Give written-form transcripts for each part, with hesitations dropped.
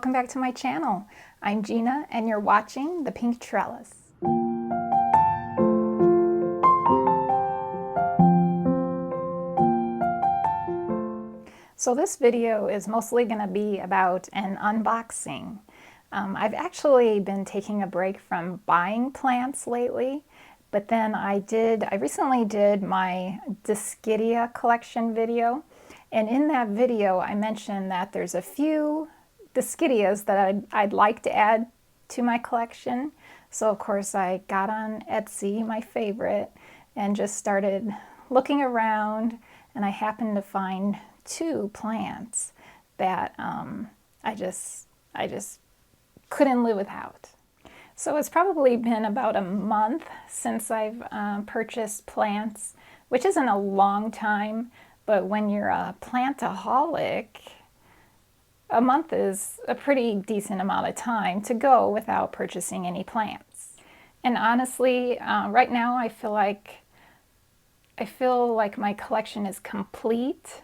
welcome back to my channel. I'm Gina and you're watching The Pink Trellis. So this video is mostly going to be about an unboxing. I've actually been taking a break from buying plants lately, but then I recently did my Dischidia collection video, and in that video I mentioned that there's a few Dischidias that I'd like to add to my collection. So of course I got on Etsy, my favorite, and just started looking around, and I happened to find two plants that I just couldn't live without. So it's probably been about a month since I've purchased plants, which isn't a long time, but when you're a plantaholic, a month is a pretty decent amount of time to go without purchasing any plants. And honestly, right now I feel like my collection is complete.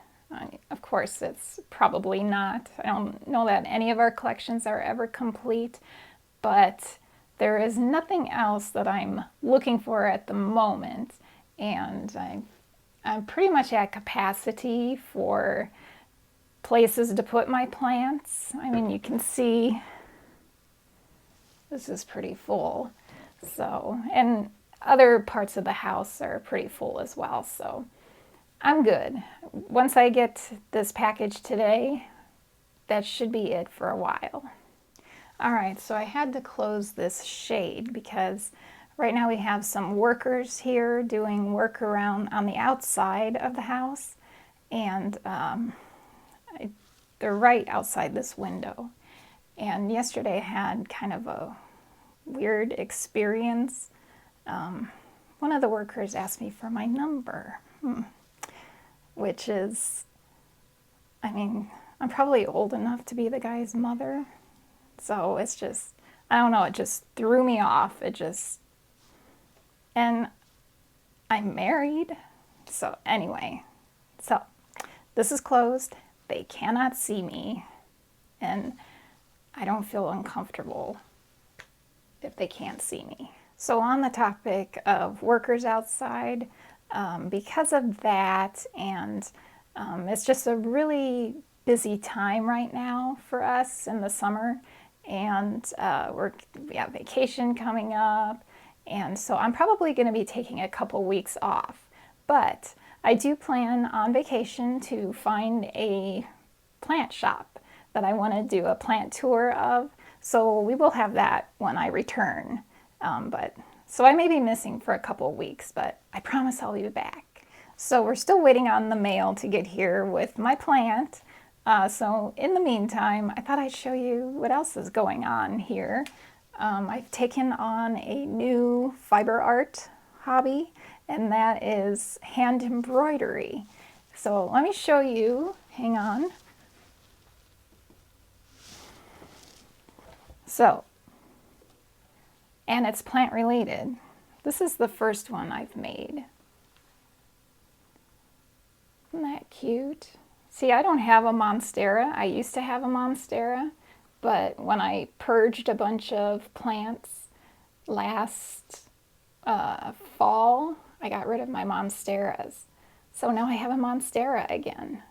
Of course, it's probably not. I don't know that any of our collections are ever complete, but there is nothing else that I'm looking for at the moment, and I'm pretty much at capacity for places to put my plants. I mean, you can see this is pretty full. So, and other parts of the house are pretty full as well, so I'm good. Once I get this package today, that should be it for a while. All right, so I had to close this shade because right now we have some workers here doing work around on the outside of the house, and they're right outside this window. And yesterday I had kind of a weird experience. One of the workers asked me for my number. Which is, I mean, I'm probably old enough to be the guy's mother. So it's just, I don't know, it just threw me off. And I'm married. So anyway, so this is closed. They cannot see me. And I don't feel uncomfortable if they can't see me. So on the topic of workers outside, because of that, and it's just a really busy time right now for us in the summer, and we have vacation coming up, and so I'm probably going to be taking a couple weeks off. But I do plan on vacation to find a plant shop that I want to do a plant tour of, so we will have that when I return. So I may be missing for a couple of weeks, but I promise I'll be back. So we're still waiting on the mail to get here with my plant. So in the meantime, I thought I'd show you what else is going on here. I've taken on a new fiber art hobby, and that is hand embroidery. So let me show you, hang on. So, and it's plant related. This is the first one I've made. Isn't that cute? See, I don't have a monstera. I used to have a monstera, but when I purged a bunch of plants last fall, I got rid of my monsteras. So now I have a monstera again.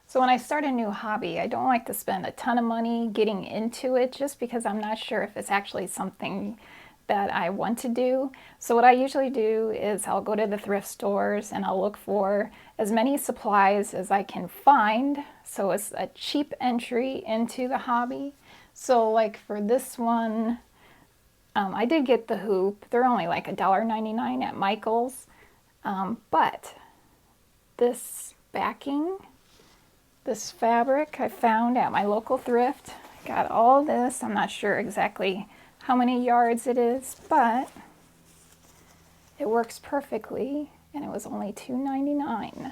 So when I start a new hobby, I don't like to spend a ton of money getting into it just because I'm not sure if it's actually something that I want to do. So what I usually do is I'll go to the thrift stores and I'll look for as many supplies as I can find. So it's a cheap entry into the hobby. So like for this one, I did get the hoop. They're only like $1.99 at Michael's. But this backing, this fabric I found at my local thrift. Got all this. I'm not sure exactly how many yards it is, but it works perfectly, and it was only $2.99.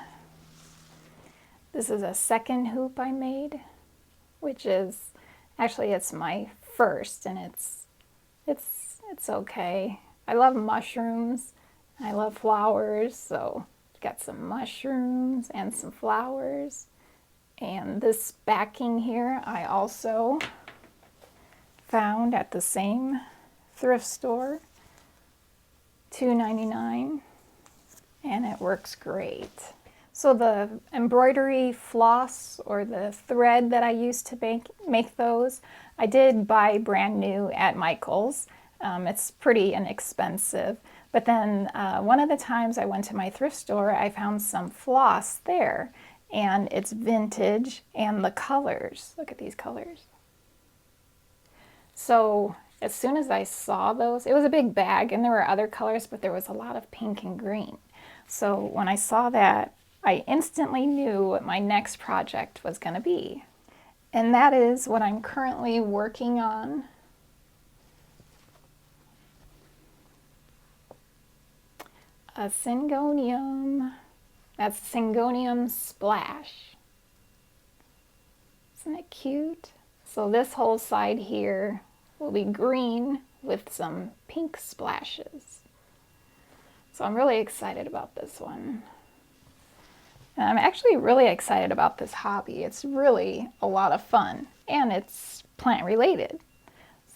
This is a second hoop I made, which is actually it's my first, and it's okay. I love mushrooms. I love flowers, so got some mushrooms and some flowers. And this backing here, I also found at the same thrift store, $2.99, and it works great. So the embroidery floss or the thread that I used to make those, I did buy brand new at Michael's. It's pretty inexpensive. But then one of the times I went to my thrift store, I found some floss there, and it's vintage, and the colors, look at these colors. So as soon as I saw those, it was a big bag and there were other colors, but there was a lot of pink and green. So when I saw that, I instantly knew what my next project was going to be. And that is what I'm currently working on. A Syngonium. That's Syngonium Splash. Isn't it cute? So this whole side here will be green with some pink splashes. So I'm really excited about this one. And I'm actually really excited about this hobby. It's really a lot of fun, and it's plant related.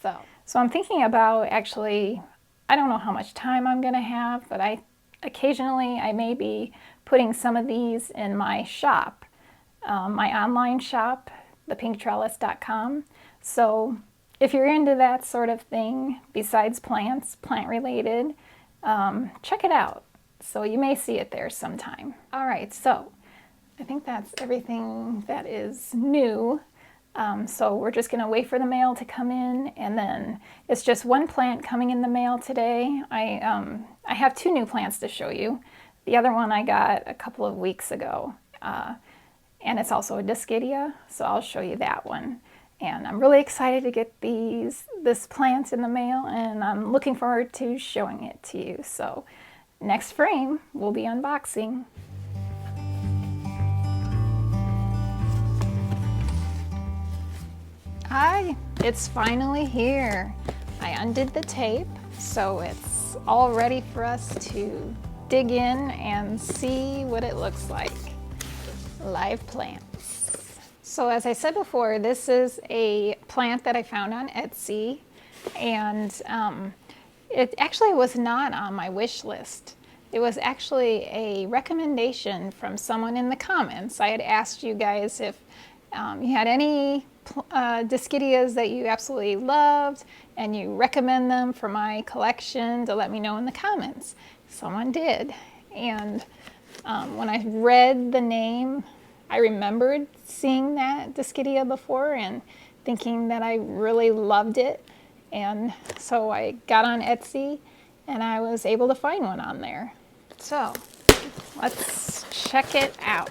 So I'm thinking about actually, I don't know how much time I'm gonna have, but occasionally I may be putting some of these in my shop, my online shop, thepinktrellis.com. So if you're into that sort of thing, besides plants, plant related, check it out. So you may see it there sometime. All right, so I think that's everything that is new. So we're just gonna wait for the mail to come in, and then it's just one plant coming in the mail today. I have two new plants to show you. The other one I got a couple of weeks ago, and it's also a Dischidia, so I'll show you that one. And I'm really excited to get this plant in the mail, and I'm looking forward to showing it to you. So next frame, we'll be unboxing. Hi, it's finally here. I undid the tape, so it's all ready for us to dig in and see what it looks like. Live plants. So as I said before, this is a plant that I found on Etsy, and it actually was not on my wish list. It was actually a recommendation from someone in the comments. I had asked you guys if you had any Dischidias that you absolutely loved and you recommend them for my collection, to let me know in the comments. Someone did, and when I read the name, I remembered seeing that Dischidia before and thinking that I really loved it, and so I got on Etsy and I was able to find one on there. So let's check it out.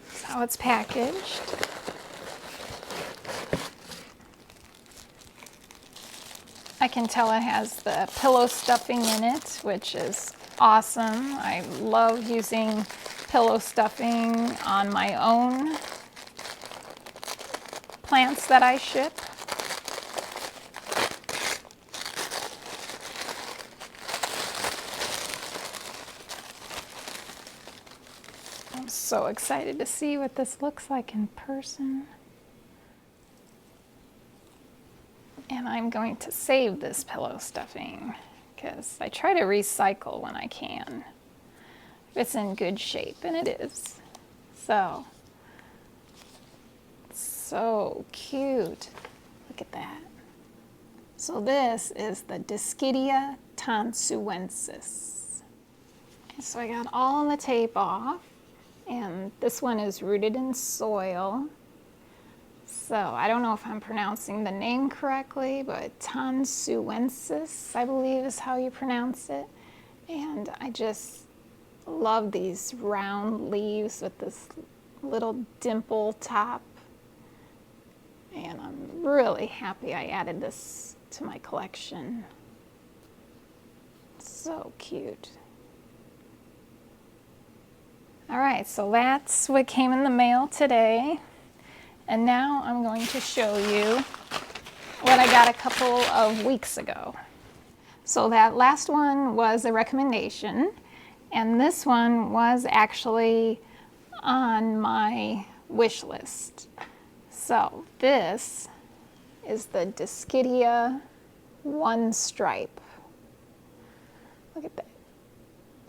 That's how it's packaged. I can tell it has the pillow stuffing in it, which is awesome. I love using pillow stuffing on my own plants that I ship. I'm so excited to see what this looks like in person. And I'm going to save this pillow stuffing because I try to recycle when I can. If it's in good shape, and it is. So cute. Look at that. So this is the Dischidia tonsuensis. So I got all the tape off, and this one is rooted in soil. So I don't know if I'm pronouncing the name correctly, but tonsuensis, I believe is how you pronounce it. And I just love these round leaves with this little dimple top. And I'm really happy I added this to my collection. So cute. All right, so that's what came in the mail today. And now I'm going to show you what I got a couple of weeks ago. So that last one was a recommendation, and this one was actually on my wish list. So this is the Dischidia one stripe. Look at that,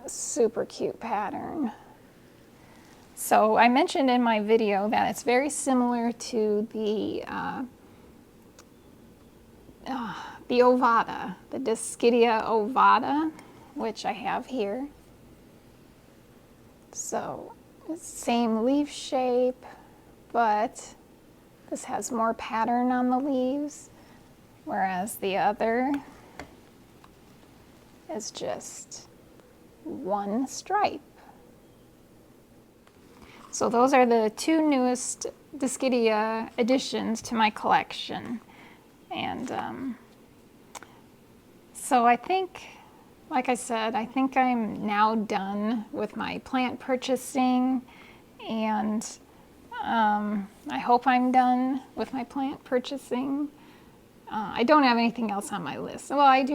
super cute pattern. So I mentioned in my video that it's very similar to the ovata, the Dischidia ovata, which I have here. So it's same leaf shape, but this has more pattern on the leaves, whereas the other is just one stripe. So those are the two newest Dischidia additions to my collection. And so I think, like I said, I think I'm now done with my plant purchasing, and I hope I'm done with my plant purchasing. I don't have anything else on my list. Well, I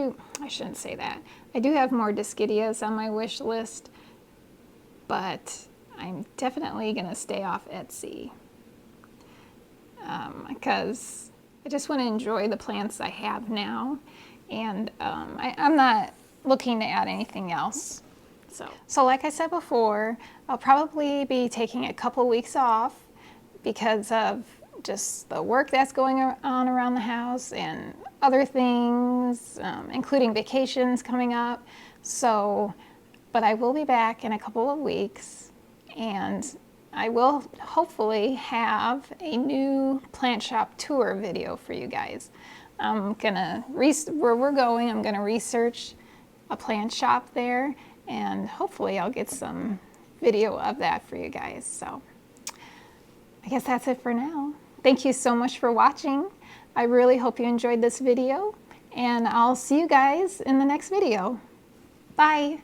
shouldn't say that. I do have more Dischidias on my wish list, but I'm definitely going to stay off Etsy because I just want to enjoy the plants I have now, and I'm not looking to add anything else. So like I said before, I'll probably be taking a couple weeks off because of just the work that's going on around the house and other things, including vacations coming up. So, but I will be back in a couple of weeks, and I will hopefully have a new plant shop tour video for you guys. I'm gonna, where we're going, I'm gonna research a plant shop there, and hopefully I'll get some video of that for you guys. So I guess that's it for now. Thank you so much for watching. I really hope you enjoyed this video, and I'll see you guys in the next video. Bye.